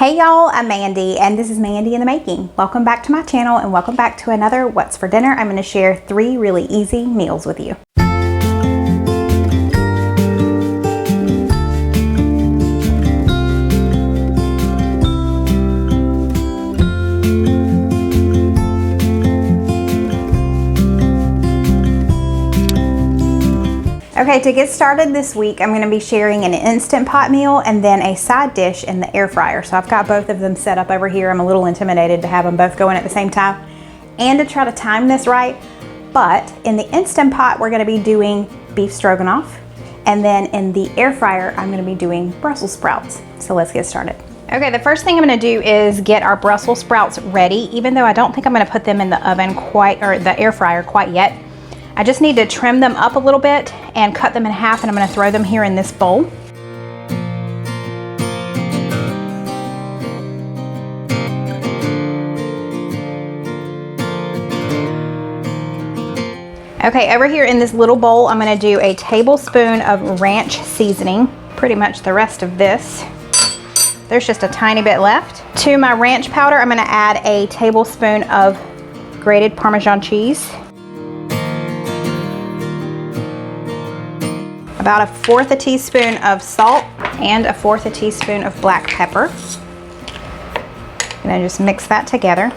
Hey y'all, I'm Mandy and this is Mandy in the Making. Welcome back to my channel and welcome back to another What's for Dinner. I'm going to share 3 really easy meals with you. Okay, to get started this week, I'm going to be sharing an Instant Pot meal and then a side dish in the air fryer. So I've got both of them set up over here. I'm a little intimidated to have them both going at the same time and to try to time this right. But in the Instant Pot, we're going to be doing beef stroganoff. And then in the air fryer, I'm going to be doing Brussels sprouts. So let's get started. Okay, the first thing I'm going to do is get our Brussels sprouts ready, even though I don't think I'm going to put them in the oven quite, or the air fryer quite yet. I just need to trim them up a little bit and cut them in half, and I'm going to throw them here in this bowl. Okay, over here in this little bowl, I'm going to do a tablespoon of ranch seasoning, pretty much the rest of this. There's just a tiny bit left. To my ranch powder, I'm going to add a tablespoon of grated Parmesan cheese. About 1/4 teaspoon of salt and 1/4 teaspoon of black pepper. I'm gonna just mix that together.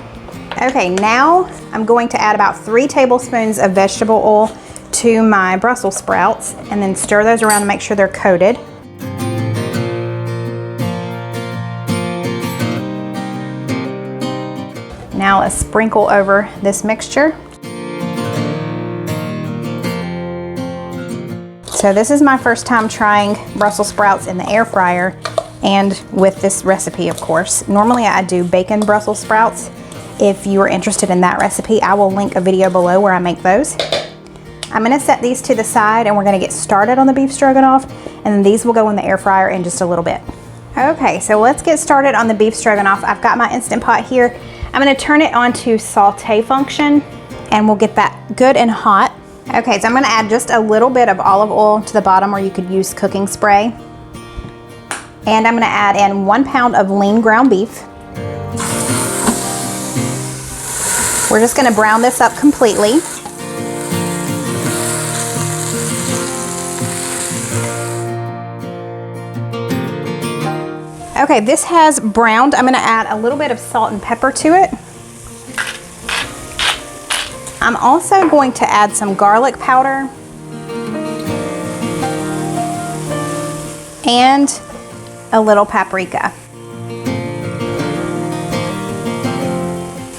Okay, now I'm going to add about 3 tablespoons of vegetable oil to my Brussels sprouts and then stir those around to make sure they're coated. Now let's sprinkle over this mixture. So this is my first time trying Brussels sprouts in the air fryer and with this recipe, of course. Normally I do bacon Brussels sprouts. If you are interested in that recipe, I will link a video below where I make those. I'm gonna set these to the side and we're gonna get started on the beef stroganoff, and then these will go in the air fryer in just a little bit. Okay, so let's get started on the beef stroganoff. I've got my Instant Pot here. I'm gonna turn it on to saute function and we'll get that good and hot. Okay, so I'm gonna add just a little bit of olive oil to the bottom, or you could use cooking spray. And I'm gonna add in 1 pound of lean ground beef. We're just gonna brown this up completely. Okay, this has browned. I'm gonna add a little bit of salt and pepper to it. I'm also going to add some garlic powder and a little paprika,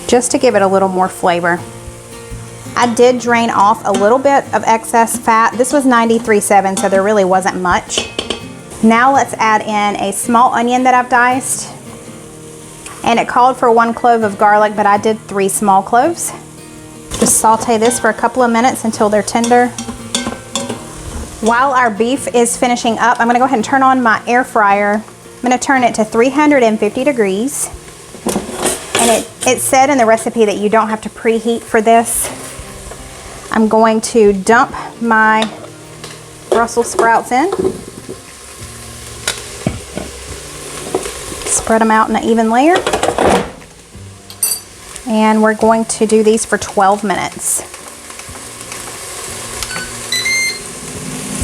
just to give it a little more flavor. I did drain off a little bit of excess fat. This was 93.7, so there really wasn't much. Now let's add in a small onion that I've diced, and it called for 1 clove of garlic, but I did 3 small cloves. Just saute this for a couple of minutes until they're tender. While our beef is finishing up, I'm gonna go ahead and turn on my air fryer. I'm gonna turn it to 350 degrees. And it said in the recipe that you don't have to preheat for this. I'm going to dump my Brussels sprouts in. Spread them out in an even layer. And we're going to do these for 12 minutes.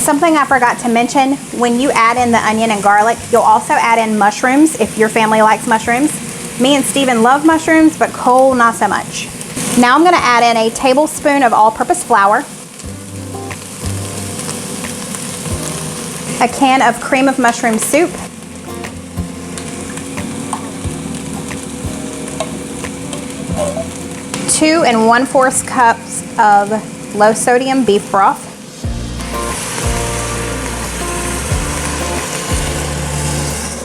Something I forgot to mention, when you add in the onion and garlic, you'll also add in mushrooms if your family likes mushrooms. Me and Steven love mushrooms, but Cole not so much. Now I'm gonna add in a tablespoon of all-purpose flour, a can of cream of mushroom soup, 2 1/4 cups of low sodium beef broth,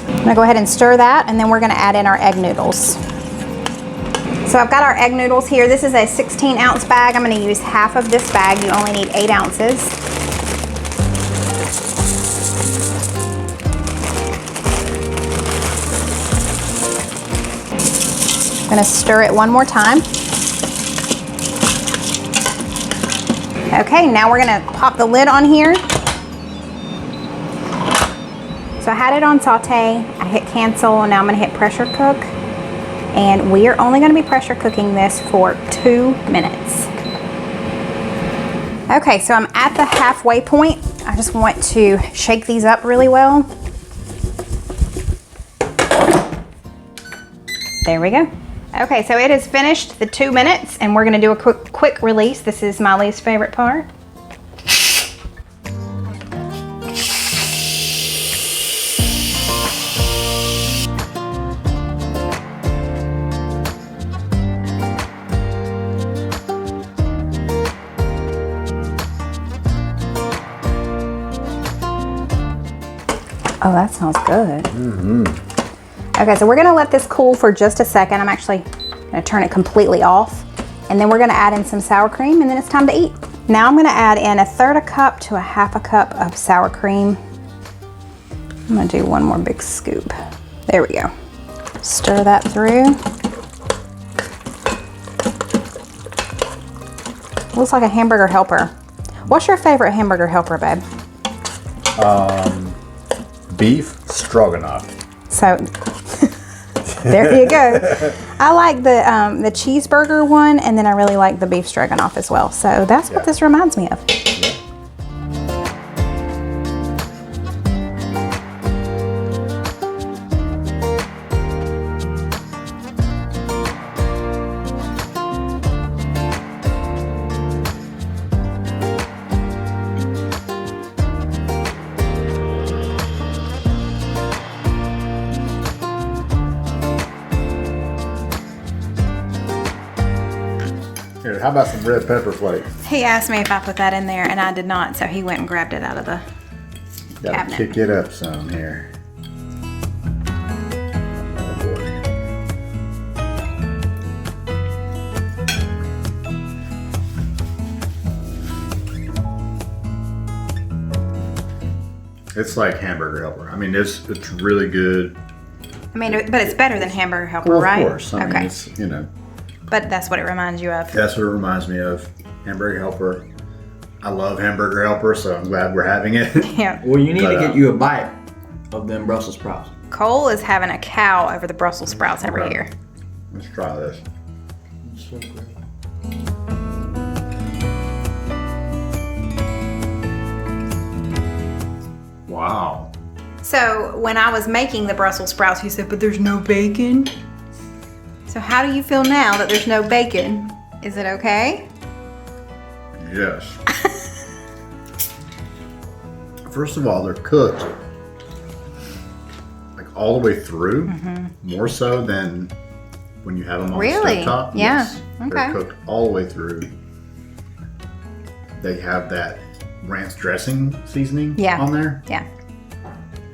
I'm gonna go ahead and stir that, and then we're gonna add in our egg noodles. So I've got our egg noodles here. This is a 16-ounce bag. I'm gonna use half of this bag. You only need 8 ounces. I'm gonna stir it one more time. Okay, now we're gonna pop the lid on here. So I had it on saute, I hit cancel, and now I'm gonna hit pressure cook. And we are only gonna be pressure cooking this for 2 minutes. Okay, so I'm at the halfway point. I just want to shake these up really well. There we go. Okay, so it has finished the 2 minutes, and we're gonna do a quick release. This is my least favorite part. Oh, that smells good. Okay, so we're gonna let this cool for just a second. I'm actually gonna turn it completely off. And then we're gonna add in some sour cream, and then it's time to eat. Now I'm gonna add in 1/3 cup to 1/2 cup of sour cream. I'm gonna do one more big scoop. There we go. Stir that through. Looks like a hamburger helper. What's your favorite hamburger helper, babe? Beef stroganoff. So there you go. I like the cheeseburger one, and then I really like the beef stroganoff as well. So that's what this reminds me of. Here, how about some red pepper flakes? He asked me if I put that in there, and I did not, so he went and grabbed it out of the Gotta cabinet. kick it up some here. Oh boy. It's like hamburger helper. I mean, it's really good. I mean, but it's better than hamburger helper, Well, right? of course. I mean, Okay. it's, you know, But that's what it reminds you of. that's what it reminds me of. Hamburger helper. I love hamburger helper, so I'm glad we're having it. Yeah. Well, you need But, to get you a bite of them Brussels sprouts. Cole is having a cow over the Brussels sprouts over Right. here. Let's try this. So good. Wow. So when I was making the Brussels sprouts, he said, but there's no bacon. So how do you feel now that there's no bacon? Is it okay? Yes. First of all, they're cooked like all the way through, more so than when you have them on Really? the stovetop. Yeah. Yes. Okay. They're cooked all the way through. They have that ranch dressing seasoning Yeah. on there, Yeah.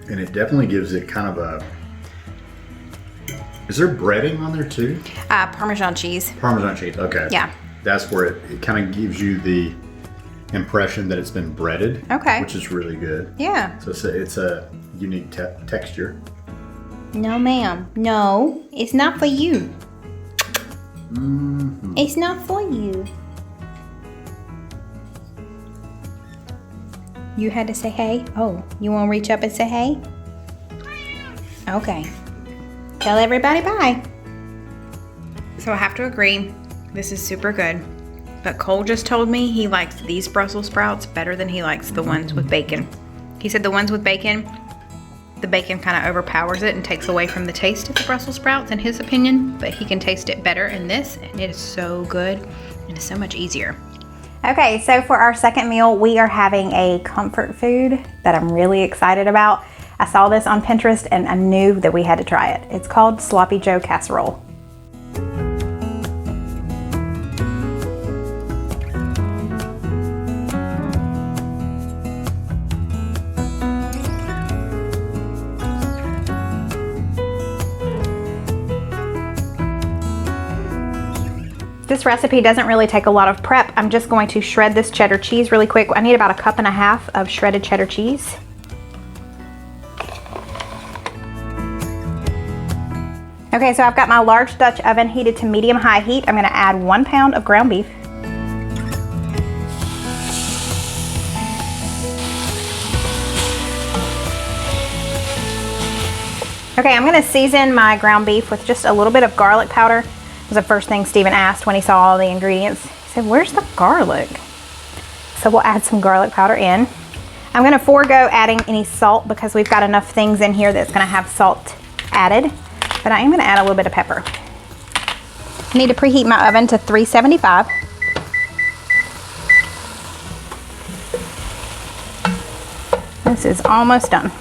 and it definitely gives it kind of a. Is there breading on there too? Parmesan cheese. Parmesan cheese. Okay. Yeah. That's where it kind of gives you the impression that it's been breaded. Okay. Which is really good. Yeah. So it's a unique texture. No, ma'am. No, it's not for you. Mm-hmm. It's not for you. You had to say hey? Oh, you want to reach up and say hey? Okay. Tell everybody bye. So I have to agree, this is super good. But Cole just told me he likes these Brussels sprouts better than he likes the ones with bacon. He said the ones with bacon, the bacon kind of overpowers it and takes away from the taste of the Brussels sprouts in his opinion, but he can taste it better in this, and it is so good and it's so much easier. Okay, so for our second meal, we are having a comfort food that I'm really excited about. I saw this on Pinterest and I knew that we had to try it. It's called Sloppy Joe Casserole. This recipe doesn't really take a lot of prep. I'm just going to shred this cheddar cheese really quick. I need about 1.5 cups of shredded cheddar cheese. Okay, so I've got my large Dutch oven heated to medium-high heat. I'm gonna add 1 pound of ground beef. Okay, I'm gonna season my ground beef with just a little bit of garlic powder. It was the first thing Steven asked when he saw all the ingredients. He said, where's the garlic? So we'll add some garlic powder in. I'm gonna forego adding any salt because we've got enough things in here that's gonna have salt added, but I am gonna add a little bit of pepper. I need to preheat my oven to 375. This is almost done.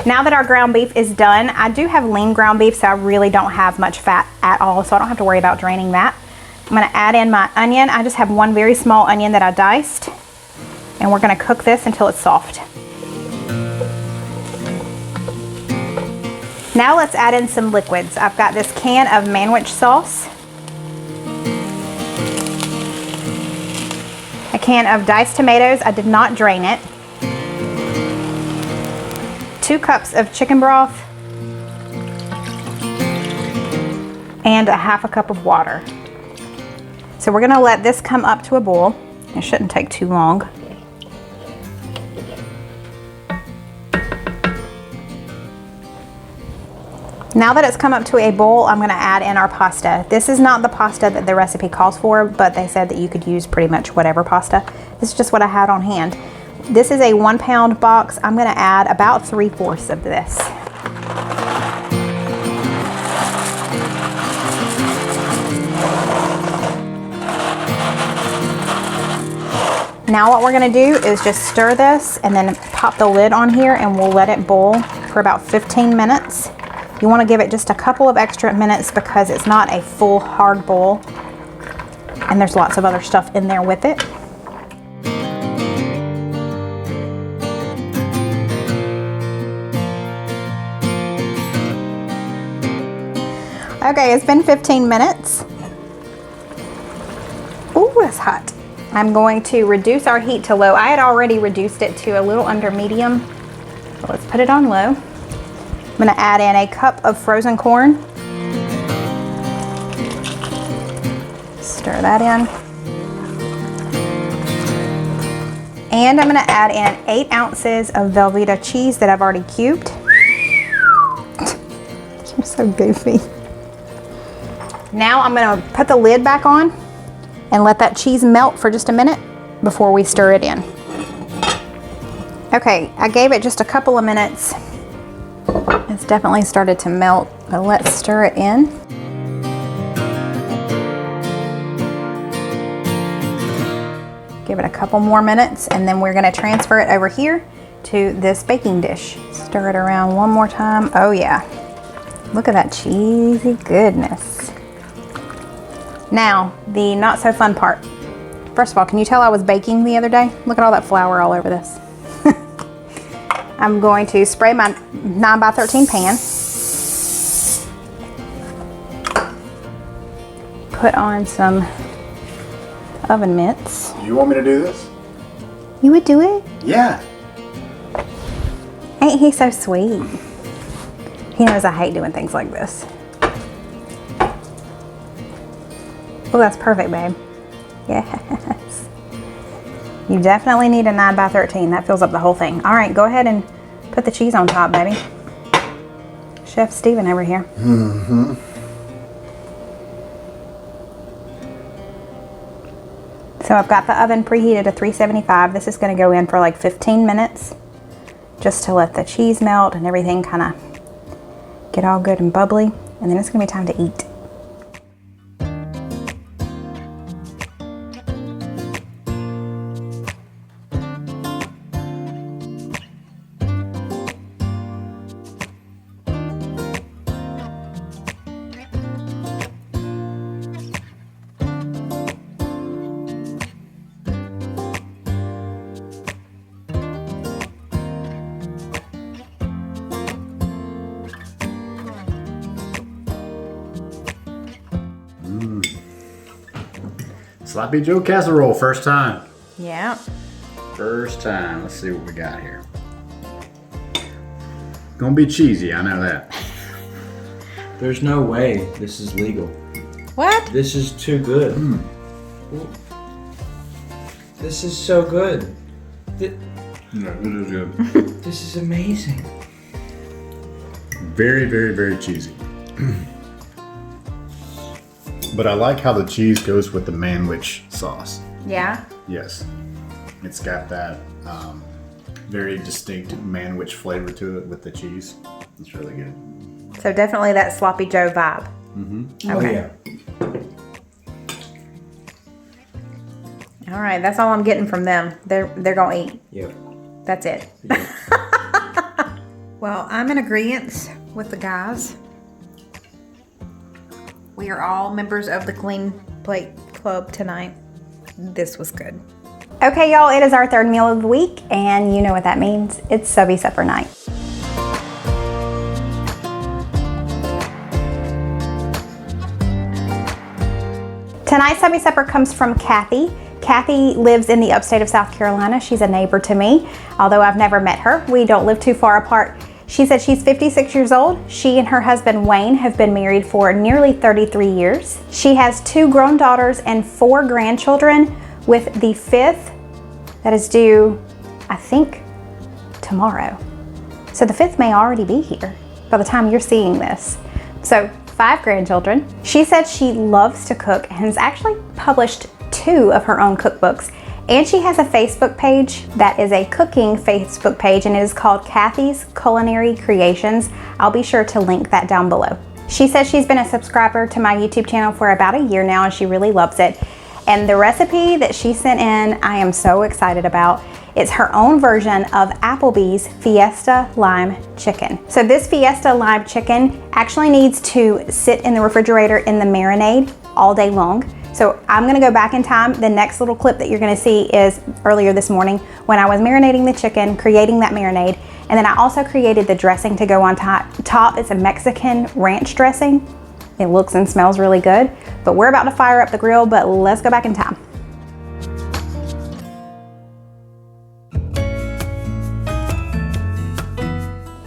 Now that our ground beef is done, I do have lean ground beef, so I really don't have much fat at all, so I don't have to worry about draining that. I'm gonna add in my onion. I just have one very small onion that I diced, and we're gonna cook this until it's soft. Now let's add in some liquids. I've got this can of Manwich sauce, a can of diced tomatoes. I did not drain it. 2 cups of chicken broth, and a half a cup of water. So we're gonna let this come up to a boil. It shouldn't take too long. Now that it's come up to a boil, I'm gonna add in our pasta. This is not the pasta that the recipe calls for, but they said that you could use pretty much whatever pasta. This is just what I had on hand. This is a 1 pound box. I'm gonna add about 3/4 of this. Now what we're gonna do is just stir this and then pop the lid on here, and we'll let it boil for about 15 minutes. You wanna give it just a couple of extra minutes because it's not a full hard boil, and there's lots of other stuff in there with it. Okay, it's been 15 minutes. Ooh, that's hot. I'm going to reduce our heat to low. I had already reduced it to a little under medium. So let's put it on low. I'm gonna add in a cup of frozen corn. Stir that in. And I'm gonna add in 8 ounces of Velveeta cheese that I've already cubed. You're so goofy. Now I'm gonna put the lid back on and let that cheese melt for just a minute before we stir it in. Okay, I gave it just a couple of minutes. It's definitely started to melt, but let's stir it in. Give it a couple more minutes, and then we're gonna transfer it over here to this baking dish. Stir it around one more time. Oh yeah, look at that cheesy goodness. Now, the not so fun part. First of all, can you tell I was baking the other day? Look at all that flour all over this. I'm going to spray my 9x13 pan. Put on some oven mitts. You want me to do this? You would do it? Yeah. Ain't he so sweet? He knows I hate doing things like this. Oh, that's perfect, babe. Yes. You definitely need a 9x13. That fills up the whole thing. All right, go ahead and put the cheese on top, baby. Chef Steven over here. Mm-hmm. So I've got the oven preheated to 375. This is gonna go in for like 15 minutes just to let the cheese melt and everything kind of get all good and bubbly. And then it's gonna be time to eat. Sloppy Joe Casserole, first time. Yeah. First time. Let's see what we got here. Gonna be cheesy, I know that. There's no way this is legal. What? This is too good. This is so good. No, it is good. This is amazing. Very, very, very cheesy. But I like how the cheese goes with the manwich sauce. Yeah? Yes. It's got that very distinct manwich flavor to it with the cheese. It's really good. So definitely that Sloppy Joe vibe. Mm-hmm. Okay. Oh, yeah. All right, that's all I'm getting from them. They're gonna eat. Yep. That's it. Yep. Well, I'm in agreement with the guys. We are all members of the Clean Plate Club tonight. This was good. Okay, y'all, it is our third meal of the week, and you know what that means. It's Subbie Supper night. Tonight's Subbie Supper comes from Cathy. Cathy lives in the upstate of South Carolina. She's a neighbor to me, although I've never met her. We don't live too far apart. She said she's 56 years old. She and her husband Wayne have been married for nearly 33 years. She has 2 grown daughters and 4 grandchildren, with the 5th that is due, I think, tomorrow. So the 5th may already be here by the time you're seeing this. So 5 grandchildren. She said she loves to cook and has actually published 2 of her own cookbooks. And she has a Facebook page that is a cooking Facebook page, and it is called Cathy's Culinary Creations. I'll be sure to link that down below. She says she's been a subscriber to my YouTube channel for about a year now, and she really loves it. And the recipe that she sent in, I am so excited about. It's her own version of Applebee's Fiesta Lime Chicken. So this Fiesta Lime Chicken actually needs to sit in the refrigerator in the marinade all day long. So I'm gonna go back in time. The next little clip that you're gonna see is earlier this morning when I was marinating the chicken, creating that marinade, and then I also created the dressing to go on top. It's a Mexican ranch dressing. It looks and smells really good, but we're about to fire up the grill, but let's go back in time.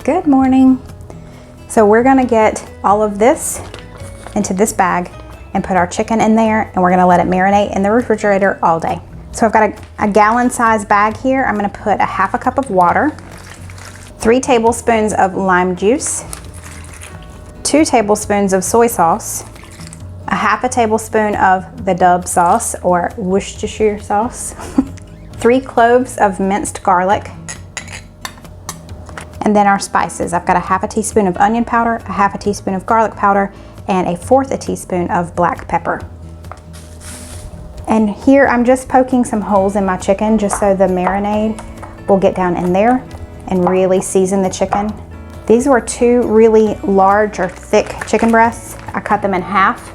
Good morning. So we're gonna get all of this into this bag and put our chicken in there, and we're gonna let it marinate in the refrigerator all day. So I've got a gallon size bag here. I'm gonna put a half a cup of water, 3 tablespoons of lime juice, 2 tablespoons of soy sauce, a half a tablespoon of the Tbls sauce or Worcestershire sauce, 3 cloves of minced garlic, and then our spices. I've got a half a teaspoon of onion powder, a half a teaspoon of garlic powder, and a 1/4 teaspoon of black pepper. And here I'm just poking some holes in my chicken just so the marinade will get down in there and really season the chicken. These were 2 really large or thick chicken breasts. I cut them in half.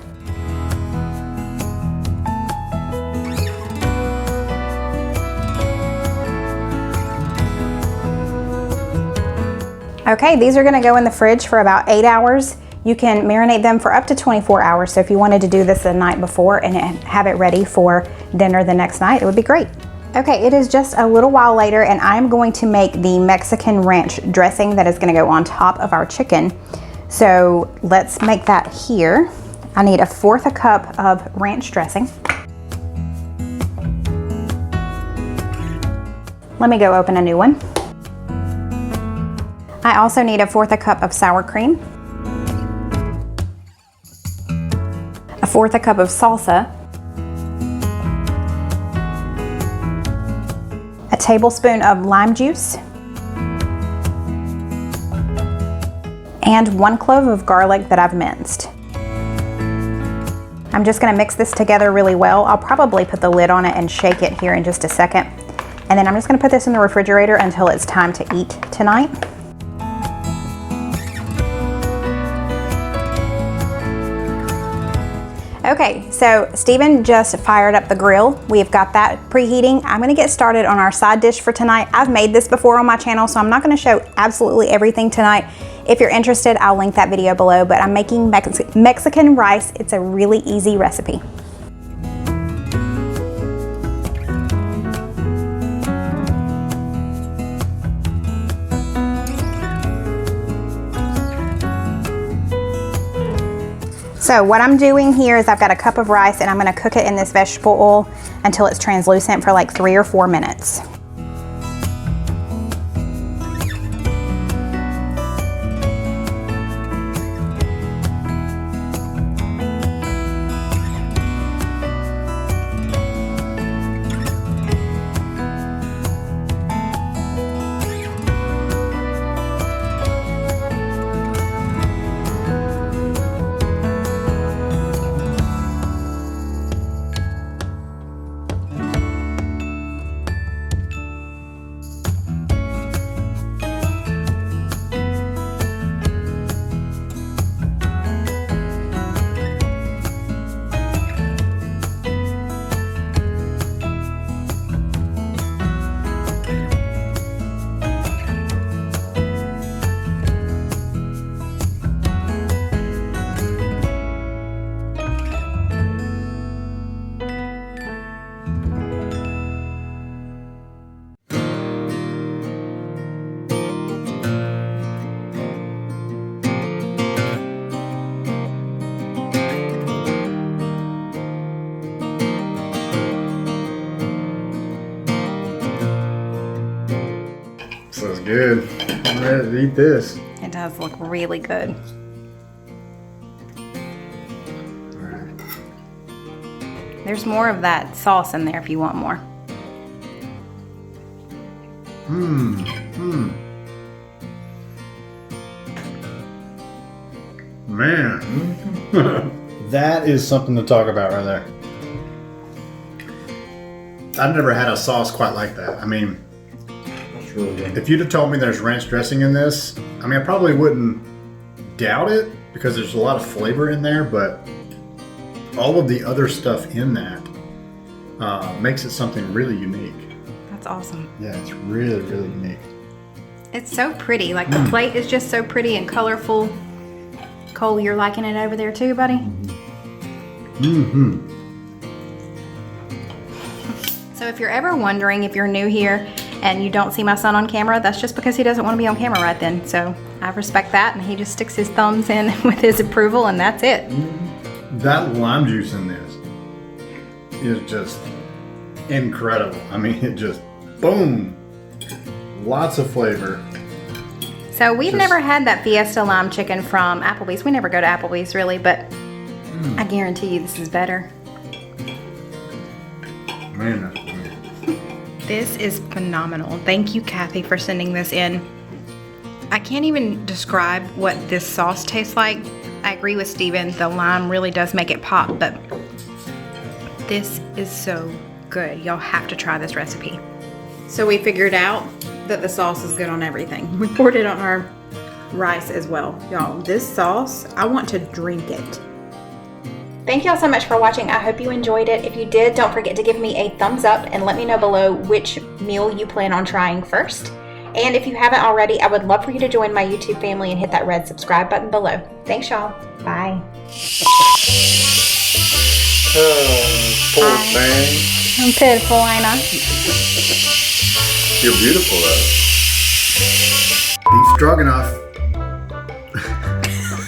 Okay, these are gonna go in the fridge for about 8 hours. You can marinate them for up to 24 hours. So if you wanted to do this the night before and have it ready for dinner the next night, it would be great. Okay, it is just a little while later, and I'm going to make the Mexican ranch dressing that is gonna go on top of our chicken. So let's make that here. I need 1/4 cup of ranch dressing. Let me go open a new one. I also need 1/4 cup of sour cream, 1/4 cup of salsa, a tablespoon of lime juice, and 1 clove of garlic that I've minced. I'm just gonna mix this together really well. I'll probably put the lid on it and shake it here in just a second. And then I'm just gonna put this in the refrigerator until it's time to eat tonight. Okay, so Stephen just fired up the grill. We've got that preheating. I'm gonna get started on our side dish for tonight. I've made this before on my channel, so I'm not gonna show absolutely everything tonight. If you're interested, I'll link that video below, but I'm making Mexican rice. It's a really easy recipe. So what I'm doing here is I've got a cup of rice and I'm gonna cook it in this vegetable oil until it's translucent for like 3 or 4 minutes. eat this. It does look really good. Alright. There's more of that sauce in there if you want more. Man. That is something to talk about right there. I've never had a sauce quite like that. I mean, That's really good. if you'd have told me there's ranch dressing in this, I mean, I probably wouldn't doubt it because there's a lot of flavor in there, but all of the other stuff in that makes it something really unique. That's awesome. Yeah, it's really, really unique. It's so pretty. Like the plate is just so pretty and colorful. Cole, you're liking it over there too, buddy? Mm-hmm. So if you're ever wondering if you're new here and you don't see my son on camera, that's just because he doesn't want to be on camera right then. So I respect that, and he just sticks his thumbs in with his approval, and that's it. That lime juice in this is just incredible. I mean, it just, boom, lots of flavor. So we've never had that Fiesta lime chicken from Applebee's. We never go to Applebee's really, but I guarantee you this is better. Man, that's weird. This is phenomenal. Thank you, Cathy, for sending this in. I can't even describe what this sauce tastes like. I agree with Steven, the lime really does make it pop, but this is so good. Y'all have to try this recipe. So we figured out that the sauce is good on everything. We poured it on our rice as well. Y'all, this sauce, I want to drink it. Thank y'all so much for watching. I hope you enjoyed it. If you did, don't forget to give me a thumbs up and let me know below which meal you plan on trying first. And if you haven't already, I would love for you to join my YouTube family and hit that red subscribe button below. Thanks, y'all. Bye. Poor thing. I'm pitiful, ain't I? You're beautiful, though. Beef stroganoff.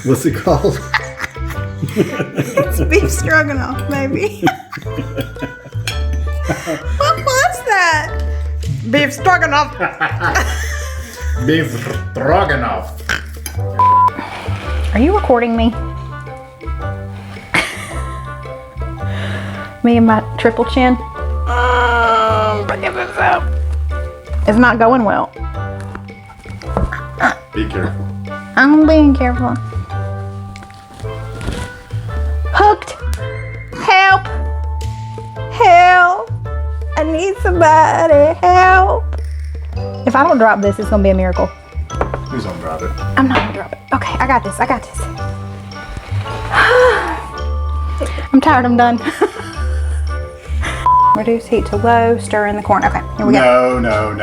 What's it called? It's beef stroganoff, baby. What was that? Beef stroganoff. Beef stroganoff. Are you recording me? Me and my triple chin? Bringing this up. It's not going well. Be careful. I'm being careful. Hooked. Help. Help. I need somebody. Help. If I don't drop this, it's going to be a miracle. Please don't drop it. I'm not going to drop it. Okay, I got this. I got this. I'm tired. I'm done. Reduce heat to low. Stir in the corn. Okay, here we go. No.